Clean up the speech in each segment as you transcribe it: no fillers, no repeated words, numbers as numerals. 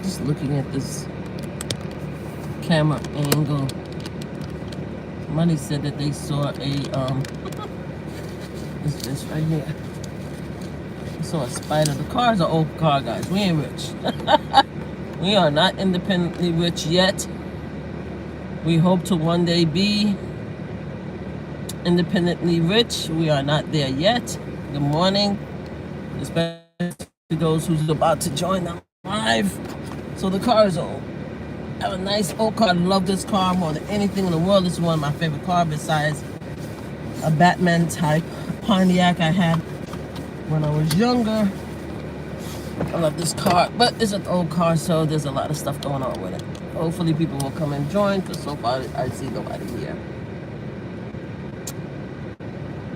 just looking at this camera angle. Somebody said that they saw a this right here. I saw a spider. The car's an old car, guys. We ain't rich. We are not independently rich yet. We hope to one day be independently rich. We are not there yet. Good morning, especially to those who's about to join them live. So the car is old. I have a nice old car. I love this car more than anything in the world. This is one of my favorite cars besides a Batman type Pontiac I had when I was younger. I love this car, but it's an old car, so there's a lot of stuff going on with it. Hopefully people will come and join, because so far I see nobody here.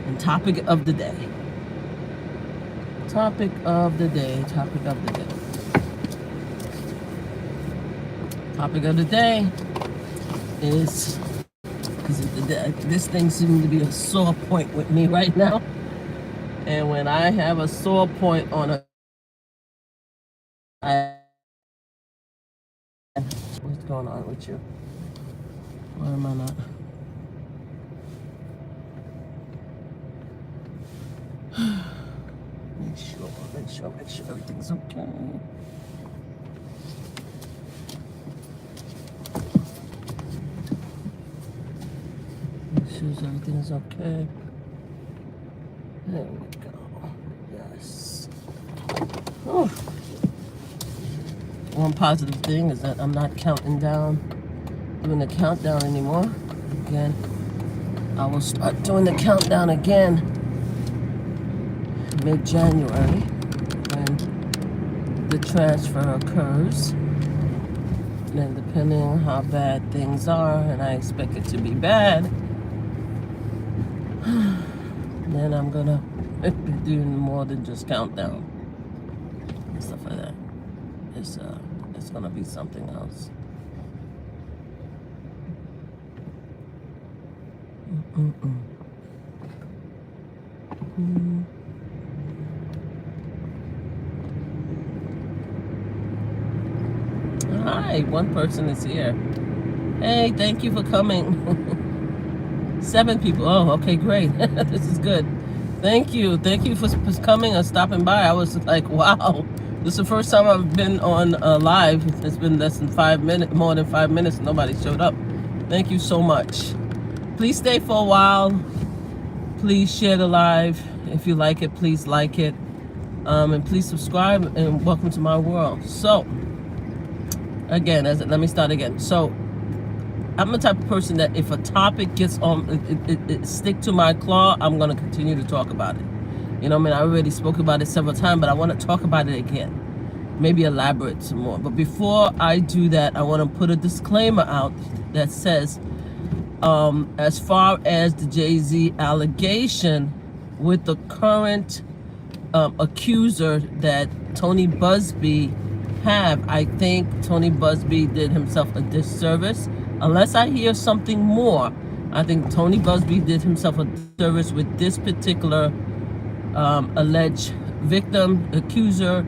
And topic of the day. Topic of the day. Topic of the day. Topic of the day is, because this thing seems to be a sore point with me right now. And when I have a sore point on a, what's going on with you? Why am I not? Make sure everything's okay. Make sure everything's okay. There we go. Yes. Oh. One positive thing is that I'm not doing the countdown anymore. Again, I will start doing the countdown again mid-January when the transfer occurs. And then depending on how bad things are, and I expect it to be bad, then I'm gonna be doing more than just countdown and stuff like that. It's gonna be something else. Hi, one person is here. Hey, thank you for coming. 7 people. Oh, okay, great. This is good. Thank you for coming and stopping by. I was like, wow, this is the first time I've been on live. It's been less than 5 minutes, more than 5 minutes. Nobody showed up. Thank you so much. Please stay for a while. Please share the live. If you like it, please like it. And please subscribe, and welcome to my world. So, again, let me start again. So, I'm the type of person that if a topic gets on, it stick to my claw, I'm going to continue to talk about it. You know what I mean? I already spoke about it several times, but I want to talk about it again. Maybe elaborate some more. But before I do that, I want to put a disclaimer out that says, as far as the Jay-Z allegation with the current accuser that Tony Busby have, I think Tony Busby did himself a disservice. Unless I hear something more, I think Tony Busby did himself a disservice with this particular alleged victim, accuser,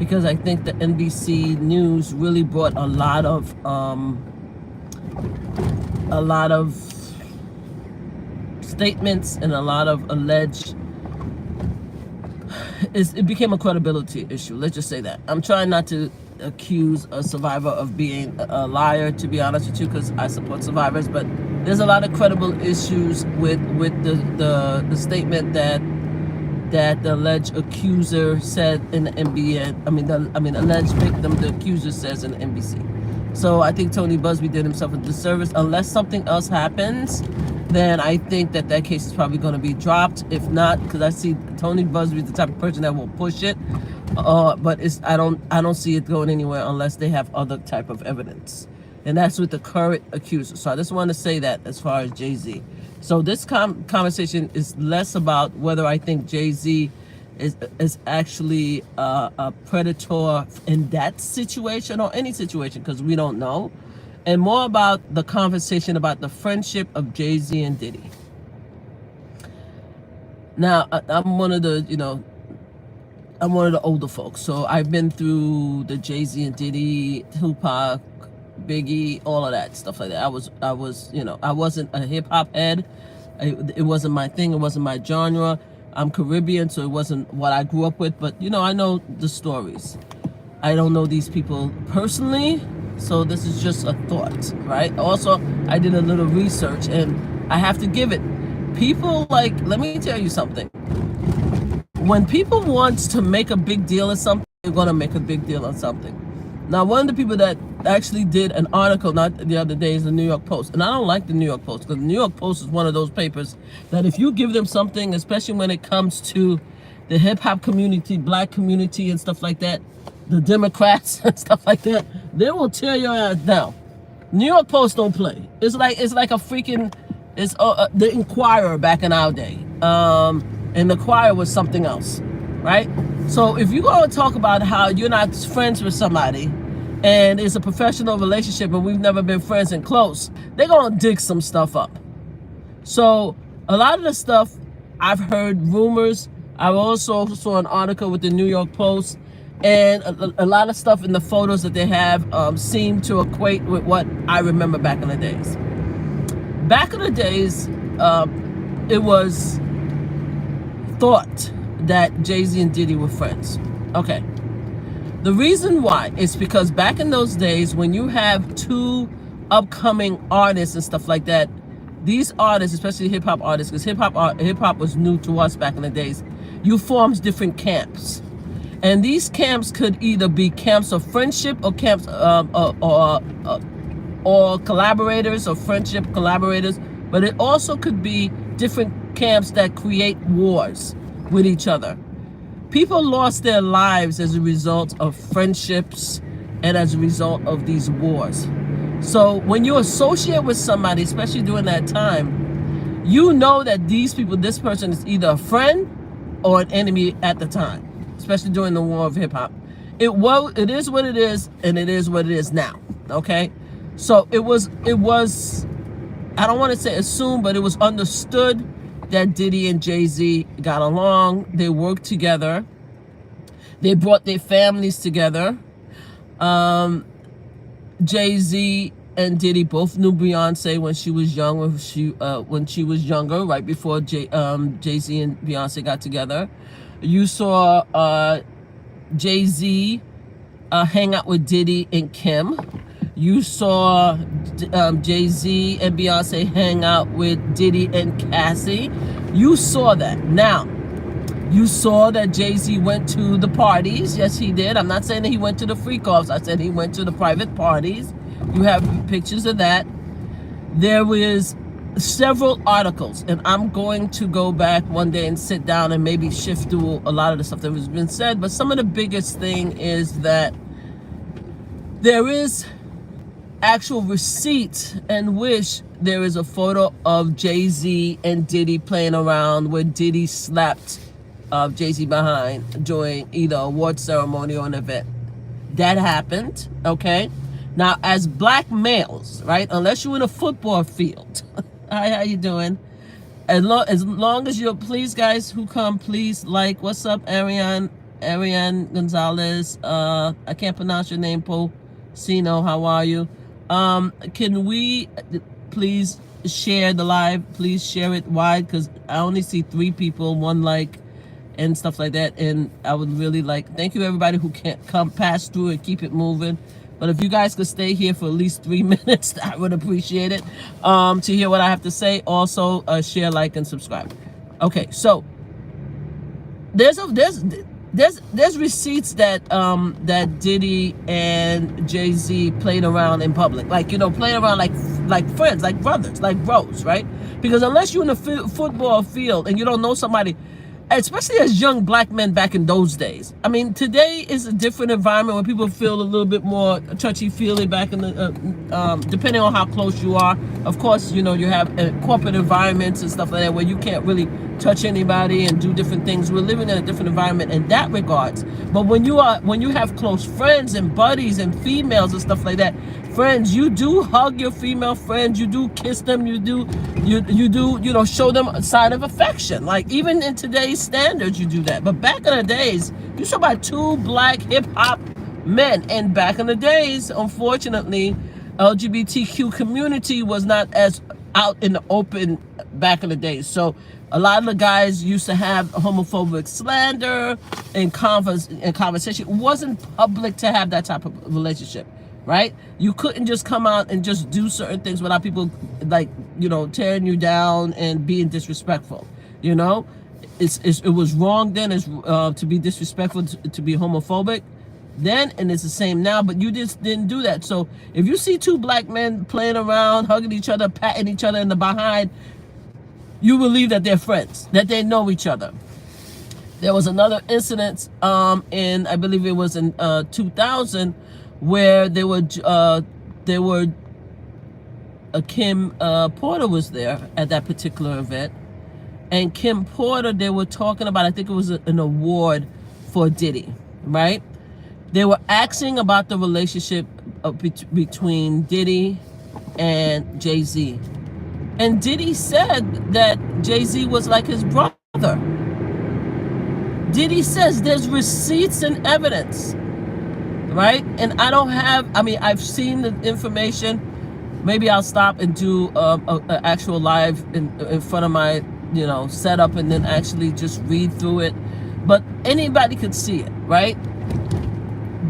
because I think the NBC News really brought a lot of statements and a lot of alleged. It became a credibility issue. Let's just say that. I'm trying not to accuse a survivor of being a liar, to be honest with you, because I support survivors, but there's a lot of credible issues with the statement that the alleged accuser said in the NBN. I mean alleged victim, the accuser says in the NBC. So I think Tony Busby did himself a disservice. Unless something else happens, then I think that case is probably going to be dropped. If not, because I see Tony Busby the type of person that will push it, but I don't see it going anywhere unless they have other type of evidence, and that's with the current accuser. So I just want to say that as far as Jay-Z. So this conversation is less about whether I think Jay-Z is actually a predator in that situation or any situation, because we don't know, and more about the conversation about the friendship of Jay-Z and Diddy. Now, I'm one of the, I'm one of the older folks, so I've been through the Jay-Z and Diddy, Tupac, Biggie, all of that stuff like that. I was, you know, I wasn't a hip hop head. It wasn't my thing. It wasn't my genre. I'm Caribbean, so it wasn't what I grew up with. But you know, I know the stories. I don't know these people personally, so this is just a thought, right? Also, I did a little research, and I have to give it. People like, let me tell you something. When people want to make a big deal of something, they're going to make a big deal of something. Now, one of the people that actually did an article not the other day is the New York Post. And I don't like the New York Post, because the New York Post is one of those papers that if you give them something, especially when it comes to the hip-hop community, black community and stuff like that, the Democrats and stuff like that, they will tear your ass down. New York Post don't play. It's like a freaking, it's the Inquirer back in our day. And the choir was something else, right? So if you go and talk about how you're not friends with somebody and it's a professional relationship and we've never been friends and close, they're gonna dig some stuff up. So a lot of the stuff, I've heard rumors. I also saw an article with the New York Post, and a lot of stuff in the photos that they have seem to equate with what I remember back in the days. Back in the days, it was thought that Jay-Z and Diddy were friends. Okay. The reason why is because back in those days, when you have two upcoming artists and stuff like that, these artists, especially hip-hop artists, because hip-hop was new to us back in the days, you formed different camps. And these camps could either be camps of friendship or camps or collaborators, or friendship collaborators, but it also could be different camps that create wars with each other. People lost their lives as a result of friendships and as a result of these wars. So when you associate with somebody, especially during that time, you know that these people, this person is either a friend or an enemy at the time, especially during the war of hip hop. It is what it is, and it is what it is now. Okay? So it was I don't want to say assumed, but it was understood that Diddy and Jay-Z got along. They worked together. They brought their families together. Jay-Z and Diddy both knew Beyonce when she was young, when she was younger, right before Jay-Z and Beyonce got together. You saw Jay-Z hang out with Diddy and Kim. You saw Jay-Z and Beyonce hang out with Diddy and Cassie. You saw that. Now, you saw that Jay-Z went to the parties. Yes, he did. I'm not saying that he went to the freak-offs. I said he went to the private parties. You have pictures of that. There was several articles, and I'm going to go back one day and sit down and maybe shift through a lot of the stuff that has been said. But some of the biggest thing is that there is actual receipt and wish there is a photo of Jay-Z and Diddy playing around where Diddy slapped Jay-Z behind during either award ceremony or an event. That happened, okay? Now, as black males, right, unless you're in a football field, hi, how you doing? As long as you're, please, guys who come, please like, what's up, Ariane Gonzalez, I can't pronounce your name, Sino, how are you? Can we please share the live? Please share it wide, because I only see 3 people, 1 like, and stuff like that. And I would really like, thank you everybody who can't come pass through and keep it moving. But if you guys could stay here for at least 3 minutes, I would appreciate it. To hear what I have to say. Also, share, like, and subscribe. Okay, so there's receipts that that Diddy and Jay-Z played around in public, like, you know, playing around like friends, like brothers, like bros, right? Because unless you're in a football field and you don't know somebody, especially as young black men back in those days. I mean, today is a different environment where people feel a little bit more touchy-feely back in the, depending on how close you are. of course, you know, you have corporate environments and stuff like that where you can't really touch anybody and do different things. We're living in a different environment in that regards. But when you have close friends and buddies and females and stuff like that, friends, you do hug your female friends, you do kiss them, you do, you know, show them a sign of affection. Like even in today's standards, you do that. But back in the days, you saw about 2 black hip hop men, and back in the days, unfortunately, LGBTQ community was not as out in the open back in the days. So a lot of the guys used to have homophobic slander and conversation. It wasn't public to have that type of relationship, right? You couldn't just come out and just do certain things without people, like, you know, tearing you down and being disrespectful. You know, it was wrong then to be disrespectful, to be homophobic then, and it's the same now, but you just didn't do that. So if you see 2 black men playing around, hugging each other, patting each other in the behind, you believe that they're friends, that they know each other. There was another incident in, I believe it was in 2000, where Kim Porter was there at that particular event, and Kim Porter, they were talking about, I think it was an award for Diddy, right? They were asking about the relationship between Diddy and Jay-Z. And Diddy said that Jay-Z was like his brother. Diddy says there's receipts and evidence, right? And I've seen the information. Maybe I'll stop and do an actual live in front of my, you know, setup, and then actually just read through it. But anybody could see it, right?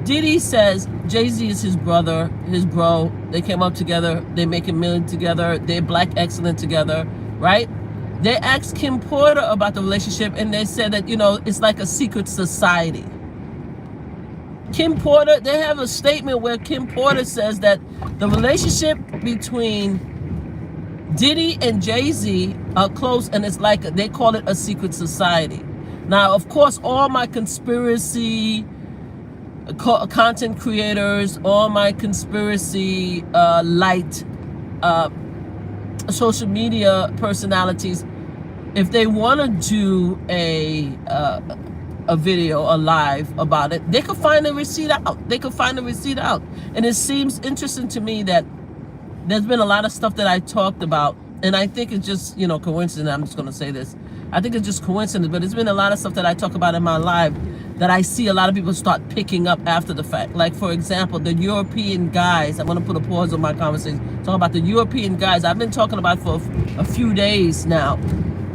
Diddy says Jay-Z is his brother, his bro. They came up together. They make $1 million together. They're black excellent together, right? They asked Kim Porter about the relationship, and they said that, you know, it's like a secret society. Kim Porter, they have a statement where Kim Porter says that the relationship between Diddy and Jay-Z are close, and it's like, they call it a secret society. Now, of course, all my conspiracy content creators, all my conspiracy light social media personalities, if they want to do a video, a live about it, they could find the receipt out. They could find the receipt out. And it seems interesting to me that there's been a lot of stuff that I talked about, and I think it's just, you know, coincidence. I'm just going to say this. I think it's just coincidence, but it's been a lot of stuff that I talk about in my live that I see a lot of people start picking up after the fact. Like, for example, the European guys. I'm going to put a pause on my conversation. Talking about the European guys. I've been talking about for a few days now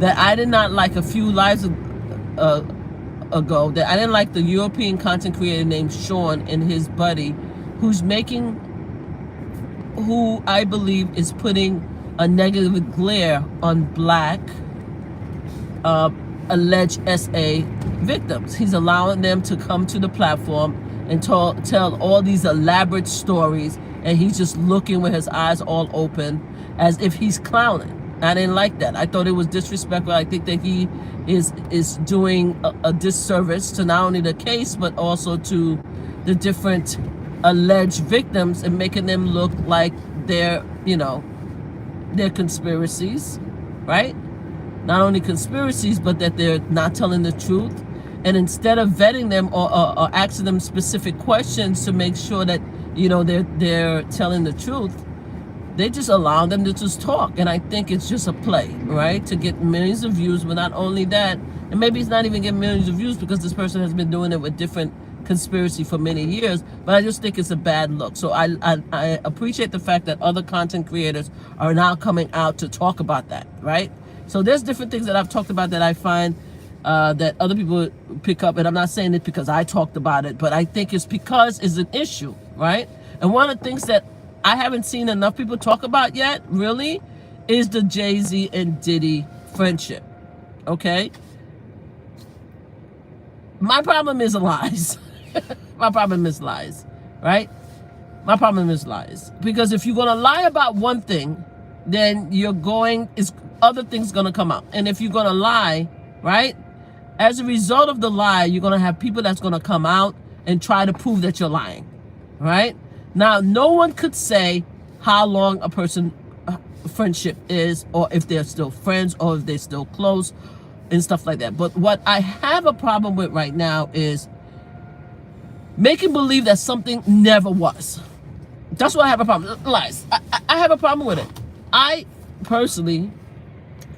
that I did not like a few lives ago, that I didn't like the European content creator named Sean and his buddy, who I believe is putting a negative glare on black alleged SA victims. He's allowing them to come to the platform and tell all these elaborate stories, and he's just looking with his eyes all open as if he's clowning. I didn't like that. I thought it was disrespectful. I think that he is doing a disservice to not only the case, but also to the different alleged victims, and making them look like they're, you know, they're conspiracies, right? Not only conspiracies, but that they're not telling the truth. And instead of vetting them or asking them specific questions to make sure that, you know, they're telling the truth, they just allow them to just talk. And I think it's just a play, right? To get millions of views. But not only that, and maybe it's not even getting millions of views because this person has been doing it with different conspiracy for many years, but I just think it's a bad look. So I appreciate the fact that other content creators are now coming out to talk about that, right? So there's different things that I've talked about that I find that other people pick up, and I'm not saying it because I talked about it, but I think it's because it's an issue, right? And one of the things that I haven't seen enough people talk about yet, really, is the Jay-Z and Diddy friendship, okay? My problem is lies. My problem is lies, right? My problem is lies. Because if you're going to lie about one thing, then other things going to come out. And if you're going to lie, right, as a result of the lie, you're going to have people that's going to come out and try to prove that you're lying, right? Now, no one could say how long a person friendship is, or if they're still friends, or if they're still close and stuff like that. But what I have a problem with right now is making believe that something never was. That's what I have a problem. Lies. I have a problem with it. I personally,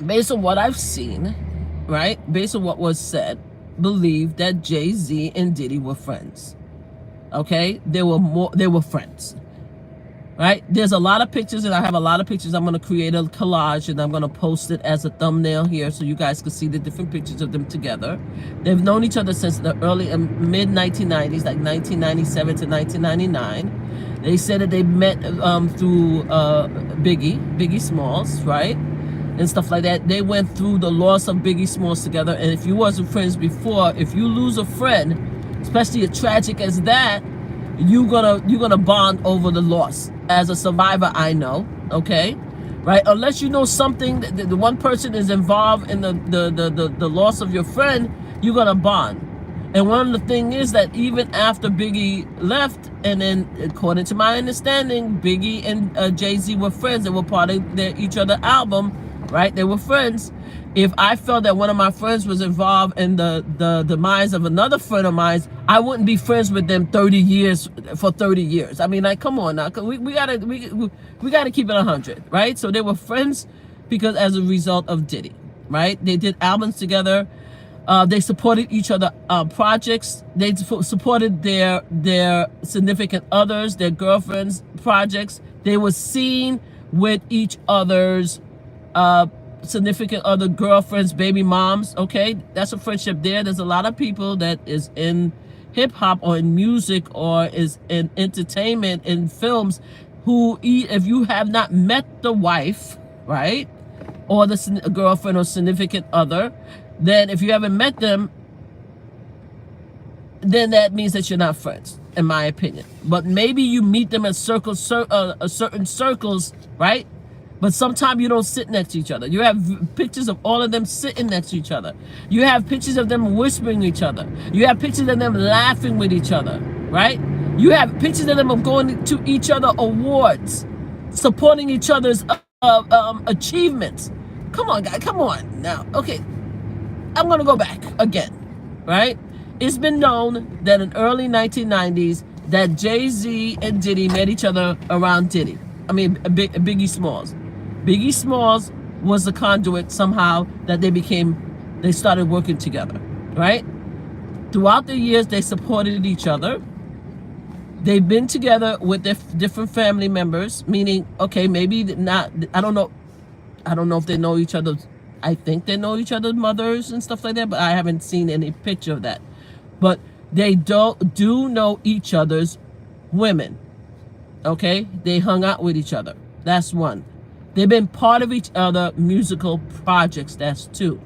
based on what I've seen, right, based on what was said, believe that Jay-Z and Diddy were friends. Okay? They were friends. Right? There's a lot of pictures, and I have a lot of pictures. I'm going to create a collage, and I'm going to post it as a thumbnail here so you guys can see the different pictures of them together. They've known each other since the early and mid 1990s, like 1997 to 1999. They said that they met through Biggie Smalls, right? And stuff like that. They went through the loss of Biggie Smalls together. And if you wasn't friends before, if you lose a friend, especially as tragic as that, you're gonna bond over the loss. As a survivor, I know, okay, right? Unless you know something, the one person is involved in the loss of your friend, you're gonna bond. And one of the things is that even after Biggie left, and then according to my understanding, Biggie and Jay-Z were friends. They were part of each other album, right? They were friends. If I felt that one of my friends was involved in the demise of another friend of mine, I wouldn't be friends with them 30 years. I mean, like, come on now. We gotta keep it 100, right? So they were friends because as a result of Diddy, right? They did albums together. They supported each other projects. They supported their significant others, their girlfriends' projects. They were seen with each other's significant other, girlfriends, baby moms. Okay, that's a friendship there. There's a lot of people that is in hip hop or in music or is in entertainment, in films, who, if you have not met the wife, right, or the girlfriend or significant other, then if you haven't met them, then that means that you're not friends, in my opinion. But maybe you meet them in certain circles, right? But sometimes you don't sit next to each other. You have pictures of all of them sitting next to each other. You have pictures of them whispering to each other. You have pictures of them laughing with each other, right? You have pictures of them of going to each other awards, supporting each other's achievements. Come on, guys, come on. Now, okay, I'm going to go back again, right? It's been known that in early 1990s that Jay-Z and Diddy met each other around Biggie Smalls. Biggie Smalls was the conduit somehow that they started working together, right? Throughout the years, they supported each other. They've been together with their different family members, meaning, okay, maybe not, I don't know if they know each other. I think they know each other's mothers and stuff like that, but I haven't seen any picture of that. But they do know each other's women, okay? They hung out with each other. That's one. They've been part of each other musical projects. That's two.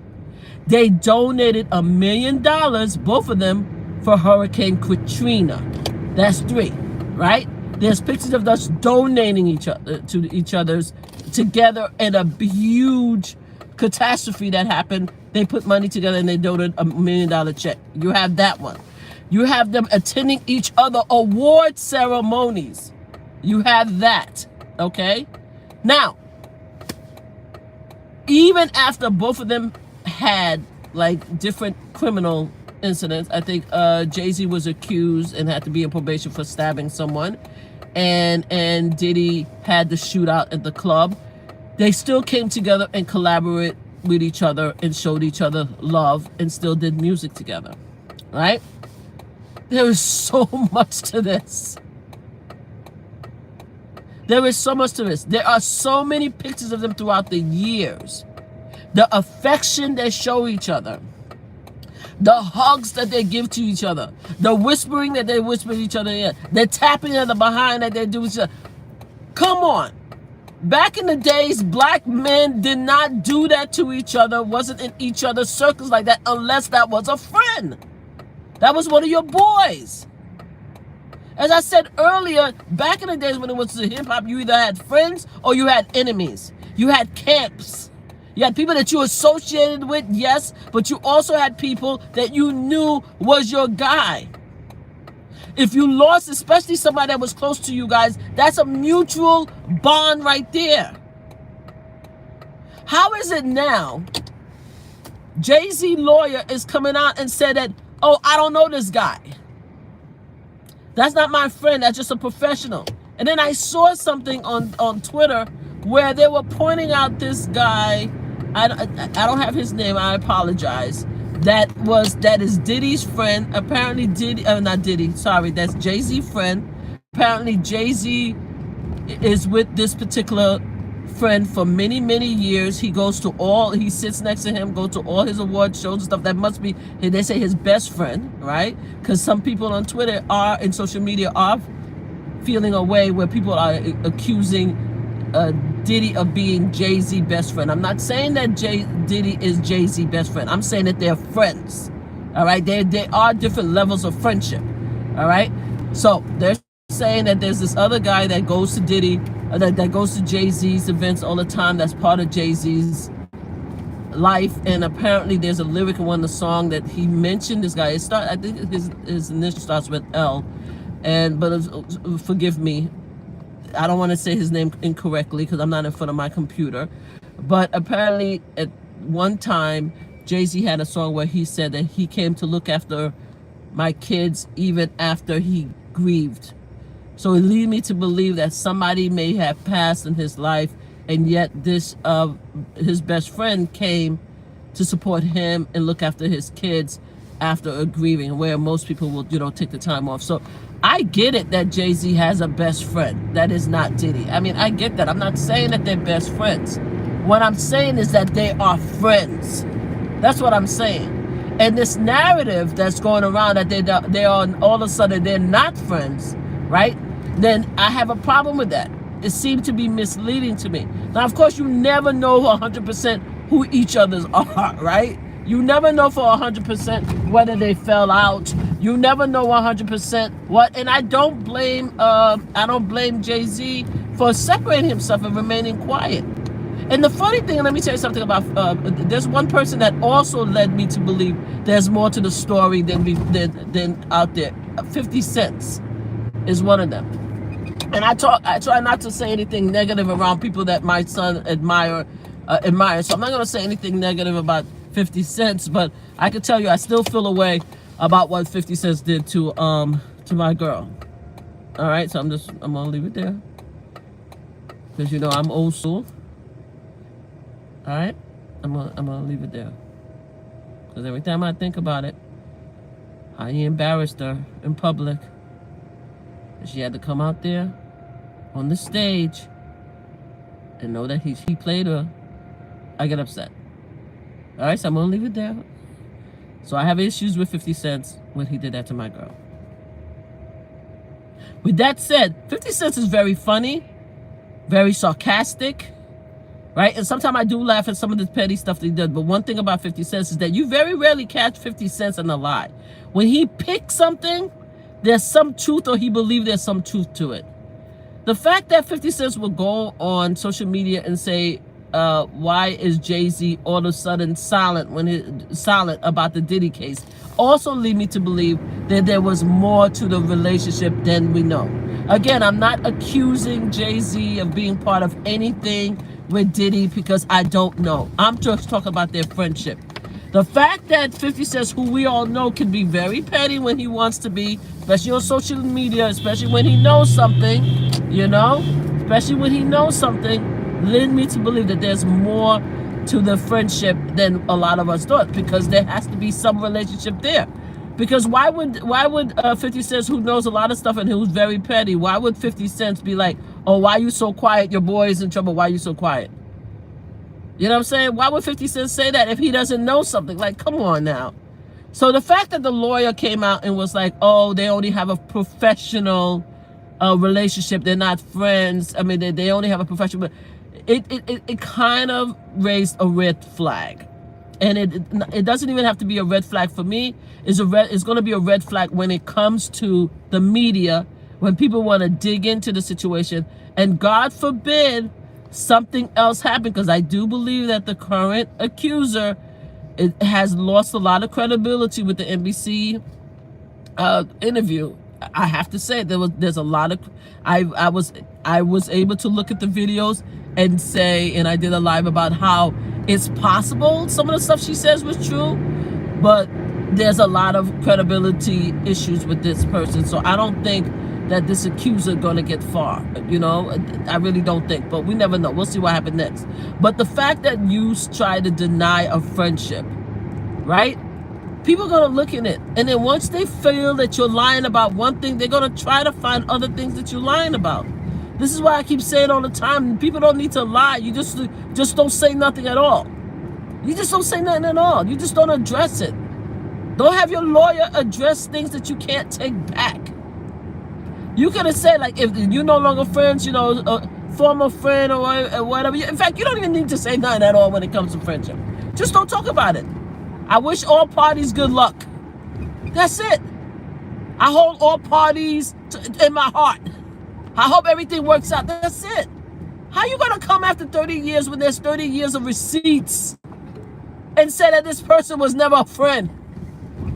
They donated $1 million, both of them, for Hurricane Katrina. That's three, right? There's pictures of us donating to each other's together in a huge catastrophe that happened. They put money together and they donated $1 million check. You have that one. You have them attending each other award ceremonies. You have that, okay? Now, even after both of them had like different criminal incidents, I think Jay-Z was accused and had to be in probation for stabbing someone, and Diddy had the shootout at the club. They still came together and collaborated with each other and showed each other love and still did music together, right? There is so much to this. There is so much to this. There are so many pictures of them throughout the years. The affection they show each other. The hugs that they give to each other. The whispering that they whisper to each other in. The tapping on the behind that they do to each other. Come on. Back in the days, black men did not do that to each other, wasn't in each other's circles like that, unless that was a friend. That was one of your boys. As I said earlier, back in the days when it was hip-hop, you either had friends or you had enemies. You had camps. You had people that you associated with, yes, but you also had people that you knew was your guy. If you lost, especially somebody that was close to you guys, that's a mutual bond right there. How is it now Jay-Z lawyer is coming out and said that, oh, I don't know this guy. That's not my friend. That's just a professional. And then I saw something on Twitter where they were pointing out this guy. I don't have his name. I apologize. That is Diddy's friend. Apparently not Diddy. Sorry, that's Jay-Z's friend. Apparently Jay-Z is with this particular friend for many, many years. He sits next to him, goes to all his award shows and stuff. That must be, they say, his best friend, right? Because some people on Twitter in social media are feeling a way where people are accusing Diddy of being Jay-Z's best friend. I'm not saying that Diddy is Jay-Z's best friend. I'm saying that they're friends, all right? They are different levels of friendship, all right? So they're saying that there's this other guy that goes to Diddy, that goes to Jay-Z's events all the time. That's part of Jay-Z's life, and apparently there's a lyric in one of the song that he mentioned this guy. I think his initial starts with L, but forgive me, I don't want to say his name incorrectly because I'm not in front of my computer. But apparently at one time Jay-Z had a song where he said that he came to look after my kids even after he grieved. So it leads me to believe that somebody may have passed in his life, and yet his best friend came to support him and look after his kids after a grieving, where most people will, take the time off. So I get it that Jay-Z has a best friend that is not Diddy. I mean, I get that. I'm not saying that they're best friends. What I'm saying is that they are friends. That's what I'm saying. And this narrative that's going around that they are all of a sudden they're not friends, right? Then I have a problem with that. It seemed to be misleading to me. Now, of course, you never know 100% who each other's are, right? You never know for 100% whether they fell out. You never know 100% what. And I don't blame Jay-Z for separating himself and remaining quiet. And the funny thing, let me tell you something about. There's one person that also led me to believe there's more to the story than out there. 50 Cent is one of them. And I try not to say anything negative around people that my son admire. So I'm not going to say anything negative about 50 Cent, but I can tell you I still feel a way about what 50 Cent did to my girl. All right, so I'm gonna leave it there because I'm old school. All right, I'm gonna leave it there because every time I think about it, how he embarrassed her in public, and she had to come out there on the stage and know that he played her, I get upset. All right, so I'm gonna leave it there. So I have issues with 50 Cent when he did that to my girl. With that said, 50 Cent is very funny, very sarcastic, right? And sometimes I do laugh at some of the petty stuff that he did. But one thing about 50 Cent is that you very rarely catch 50 Cent in a lie. When he picks something, there's some truth, or he believes there's some truth to it. The fact that 50 Cent will go on social media and say, why is Jay-Z all of a sudden silent about the Diddy case, also lead me to believe that there was more to the relationship than we know. Again, I'm not accusing Jay-Z of being part of anything with Diddy because I don't know. I'm just talking about their friendship. The fact that 50 Cent, who we all know, can be very petty when he wants to be, especially on social media, especially when he knows something, especially when he knows something, led me to believe that there's more to the friendship than a lot of us thought, because there has to be some relationship there. Because why would 50 Cent, who knows a lot of stuff and who's very petty, why would 50 Cent be like, oh, why you so quiet? Your boy is in trouble. Why you so quiet? You know what I'm saying? Why would 50 Cent say that if he doesn't know something? Like, come on now. So the fact that the lawyer came out and was like, oh, they only have a professional relationship, they're not friends. I mean, they only have a professional. It kind of raised a red flag. And it doesn't even have to be a red flag for me. It's going to be a red flag when it comes to the media, when people want to dig into the situation. And God forbid something else happen, because I do believe that the current accuser has lost a lot of credibility with the NBC interview. I have to say there's a lot of I was able to look at the videos and say, and I did a live about how it's possible some of the stuff she says was true, but there's a lot of credibility issues with this person. So I don't think that this accuser gonna get far. I really don't think, but we never know. We'll see what happens next. But the fact that you try to deny a friendship, right? People are going to look at it. And then once they feel that you're lying about one thing, they're going to try to find other things that you're lying about. This is why I keep saying all the time, people don't need to lie. You just don't say nothing at all. You just don't say nothing at all. You just don't address it. Don't have your lawyer address things that you can't take back. You could have said, like, if you're no longer friends, a former friend or whatever. In fact, you don't even need to say nothing at all when it comes to friendship. Just don't talk about it. I wish all parties good luck. That's it. I hold all parties in my heart. I hope everything works out. That's it. How you going to come after 30 years when there's 30 years of receipts and say that this person was never a friend?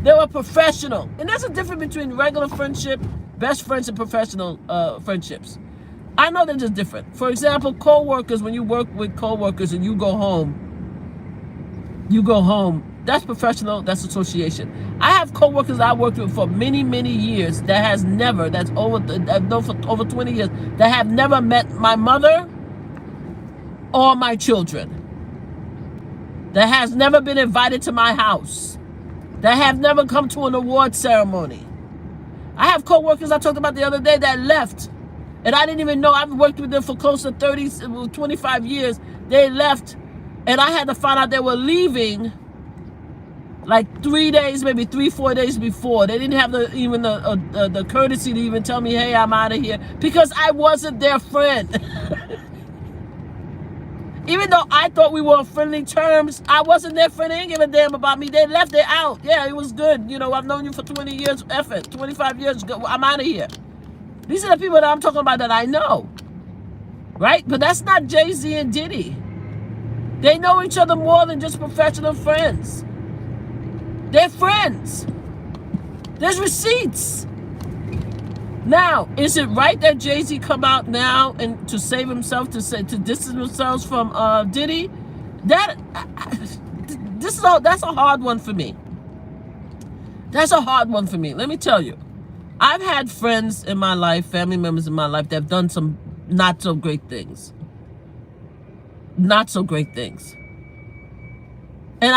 They were professional. And there's a difference between regular friendship, best friends, and professional friendships. I know they're just different. For example, co-workers, when you work with co-workers and you go home, that's professional, that's association. I have co-workers I worked with for many, many years that's for over 20 years, that have never met my mother or my children. That has never been invited to my house. That have never come to an award ceremony. I have co-workers I talked about the other day that left. And I didn't even know. I've worked with them for close to 25 years. They left. And I had to find out they were leaving like 3 days, maybe 3-4 days before. They didn't have the courtesy to even tell me, hey, I'm out of here, because I wasn't their friend. Even though I thought we were on friendly terms, I wasn't their friend. They didn't give a damn about me. They left, they're out. Yeah, it was good. I've known you for 20 years, 25 years. I'm out of here. These are the people that I'm talking about that I know. Right? But that's not Jay-Z and Diddy. They know each other more than just professional friends. They're friends. There's receipts. Now, is it right that Jay-Z come out now and to save himself, to distance themselves from Diddy? That's a hard one for me. That's a hard one for me. Let me tell you, I've had friends in my life, family members in my life, that have done some not so great things. Not so great things. And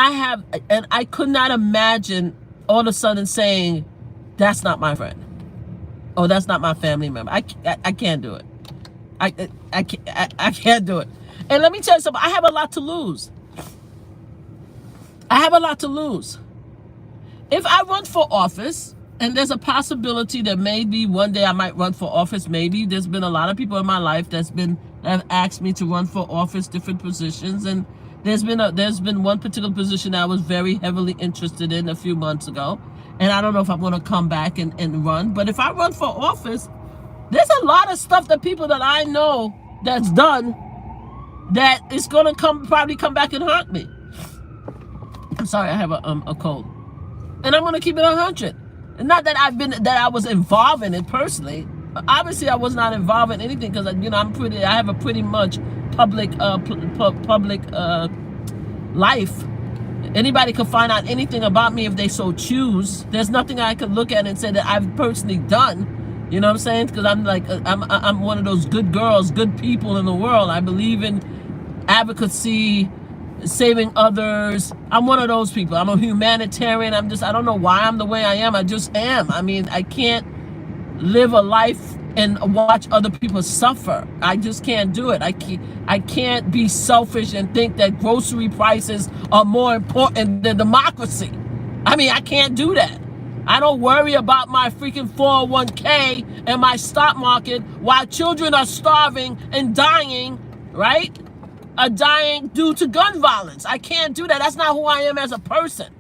I could not imagine all of a sudden saying, that's not my friend. Oh, that's not my family member. I can't do it. I can't do it. And let me tell you something. I have a lot to lose. I have a lot to lose. If I run for office, and there's a possibility that maybe one day I might run for office, maybe. There's been a lot of people in my life that have asked me to run for office, different positions, and there's been one particular position that I was very heavily interested in a few months ago, and I don't know if I'm going to come back and run. But if I run for office, there's a lot of stuff that people that I know that's done that is going to probably come back and haunt me. I'm sorry, I have a cold, and I'm going to keep it 100. Not that I was involved in it personally. Obviously, I was not involved in anything because I have a pretty much public life. Anybody could find out anything about me if they so choose. There's nothing I could look at and say that I've personally done. You know what I'm saying? Because I'm one of those good girls, good people in the world. I believe in advocacy, saving others. I'm one of those people. I'm a humanitarian. I don't know why I'm the way I am. I just am. I mean, I can't live a life and watch other people suffer. I just can't do it. I can't be selfish and think that grocery prices are more important than democracy. I mean, I can't do that. I don't worry about my freaking 401k and my stock market while children are starving and dying, right? Are dying due to gun violence. I can't do that. That's not who I am as a person.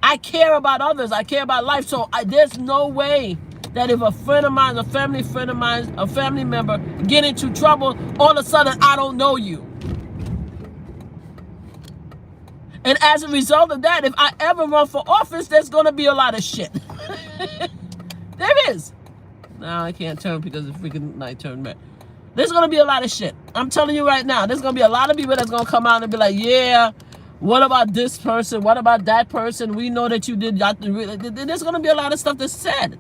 I care about others. I care about life. So there's no way that if a friend of mine, a family friend of mine, a family member get into trouble, all of a sudden I don't know you. And as a result of that, if I ever run for office, there's going to be a lot of shit. There is. No, I can't turn because the freaking light turned back. There's going to be a lot of shit. I'm telling you right now. There's going to be a lot of people that's going to come out and be like, yeah, what about this person? What about that person? We know that you did that. There's going to be a lot of stuff that's said.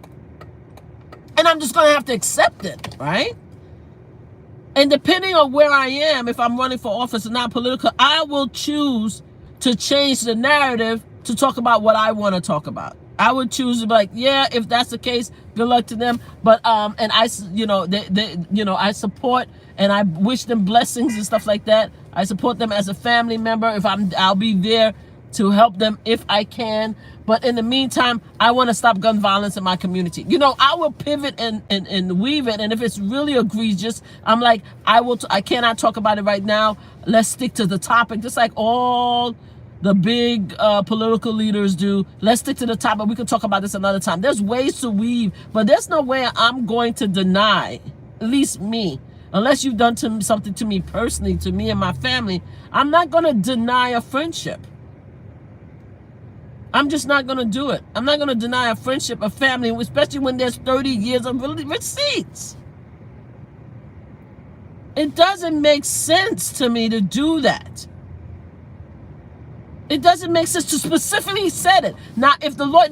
And I'm just going to have to accept it, right? And depending on where I am, if I'm running for office or not political, I will choose to change the narrative to talk about what I want to talk about. I would choose to be like, yeah, if that's the case, good luck to them. But and I, I support and I wish them blessings and stuff like that. I support them as a family member. I'll be there to help them if I can. But in the meantime, I want to stop gun violence in my community. I will pivot and weave it. And if it's really egregious, I'm like, I cannot talk about it right now. Let's stick to the topic, just like all the big political leaders do. Let's stick to the topic. We can talk about this another time. There's ways to weave, but there's no way I'm going to deny, at least me, unless you've done something to me personally, to me and my family. I'm not going to deny a friendship. I'm just not going to do it. I'm not going to deny a friendship, a family, especially when there's 30 years of receipts. It doesn't make sense to me to do that. It doesn't make sense to specifically said it. Now, if the Lord,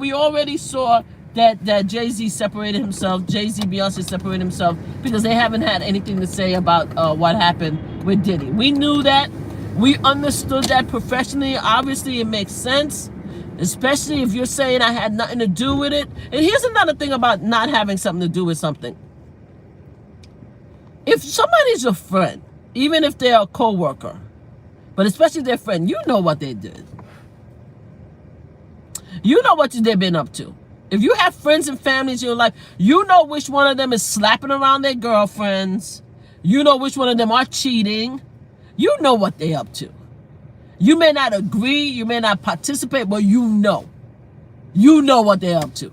we already saw that Jay-Z separated himself, Jay-Z, Beyonce separated himself because they haven't had anything to say about what happened with Diddy. We knew that. We understood that professionally. Obviously, it makes sense, especially if you're saying I had nothing to do with it. And here's another thing about not having something to do with something. If somebody's your friend, even if they're a co-worker, but especially their friend, you know what they did. You know what they've been up to. If you have friends and families in your life, you know which one of them is slapping around their girlfriends. You know which one of them are cheating. You know what they're up to. You may not agree, you may not participate, but you know. You know what they're up to.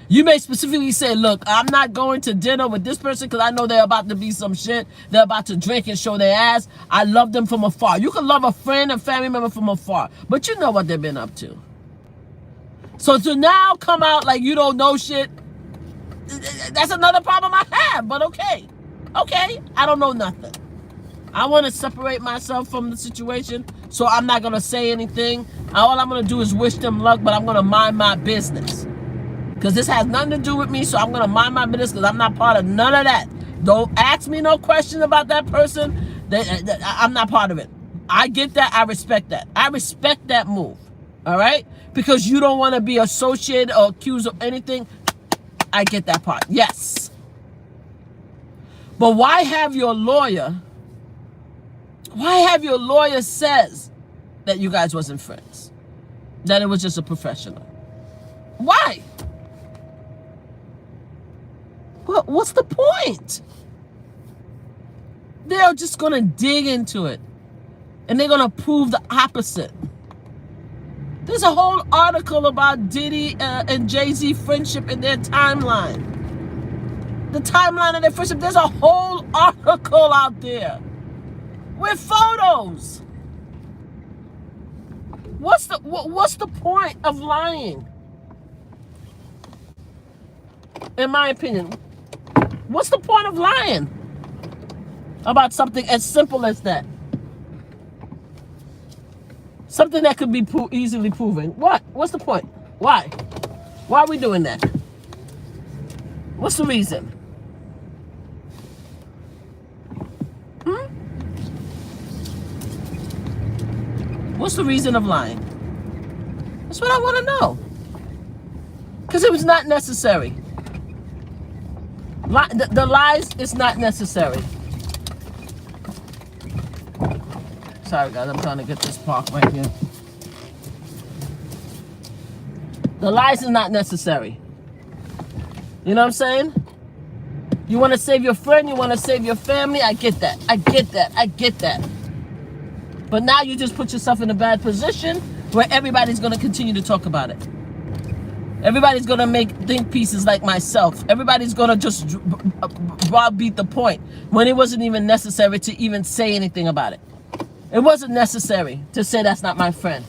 You may specifically say, look, I'm not going to dinner with this person because I know they're about to be some shit. They're about to drink and show their ass. I love them from afar. You can love a friend and family member from afar, but you know what they've been up to. So to now come out like you don't know shit, that's another problem I have, but okay. Okay, I don't know nothing. I want to separate myself from the situation, so I'm not going to say anything. All I'm going to do is wish them luck, but I'm going to mind my business. Because this has nothing to do with me, so I'm going to mind my business because I'm not part of none of that. Don't ask me no questions about that person. I'm not part of it. I get that. I respect that. I respect that move. All right? Because you don't want to be associated or accused of anything. I get that part. Yes. But why have your lawyer says that you guys wasn't friends? That it was just a professional? Why? Well, what's the point? They're just going to dig into it. And they're going to prove the opposite. There's a whole article about Diddy and Jay-Z friendship in their timeline. The timeline of their friendship. There's a whole article out there with photos. What's the point of lying? In my opinion, what's the point of lying about something as simple as that? Something that could be easily proven. What? What's the point? Why? Why are we doing that? What's the reason? What's the reason of lying? That's what I want to know. Because it was not necessary. The lies is not necessary. Sorry guys, I'm trying to get this park right here. The lies is not necessary. You know what I'm saying? You want to save your friend, you want to save your family, I get that. I get that. I get that. But now you just put yourself in a bad position where everybody's going to continue to talk about it. Everybody's going to make think pieces like myself. Everybody's going to just beat the point when it wasn't even necessary to even say anything about it. It wasn't necessary to say that's not my friend.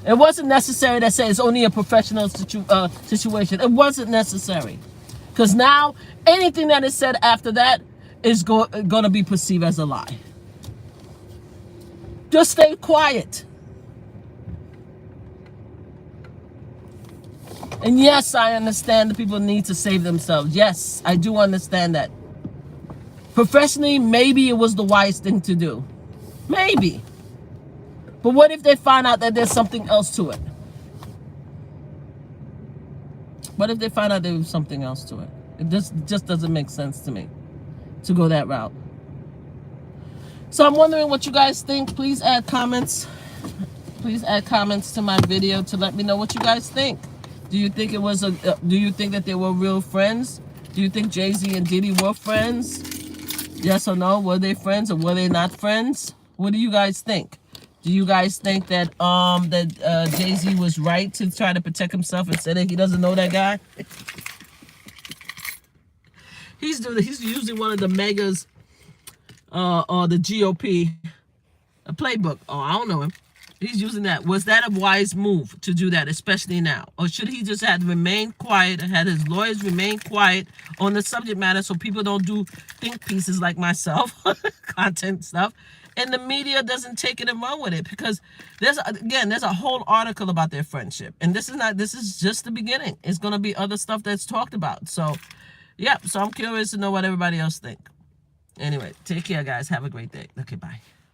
It wasn't necessary to say it's only a professional situation. It wasn't necessary. Because now, anything that is said after that is going to be perceived as a lie. Just stay quiet. And yes, I understand the people need to save themselves. Yes, I do understand that. Professionally, maybe it was the wise thing to do. Maybe. But what if they find out that there's something else to it? What if they find out there was something else to it? It just doesn't make sense to me to go that route. So I'm wondering what you guys think. Please add comments. Please add comments to my video to let me know what you guys think. Do you think it was do you think that they were real friends? Do you think Jay-Z and Diddy were friends? Yes or no? Were they friends or were they not friends? What do you guys think? Do you guys think that Jay-Z was right to try to protect himself and say that he doesn't know that guy? He's using one of the megas or the GOP a playbook. Oh, I don't know him. He's using that. Was that a wise move to do that, especially now? Or should he just have remained quiet and had his lawyers remain quiet on the subject matter so people don't do think pieces like myself, content stuff, and the media doesn't take it and run with it? Because there's a whole article about their friendship. And this is just the beginning. It's going to be other stuff that's talked about. So, yeah. So I'm curious to know what everybody else think. Anyway, take care, guys. Have a great day. Okay, bye.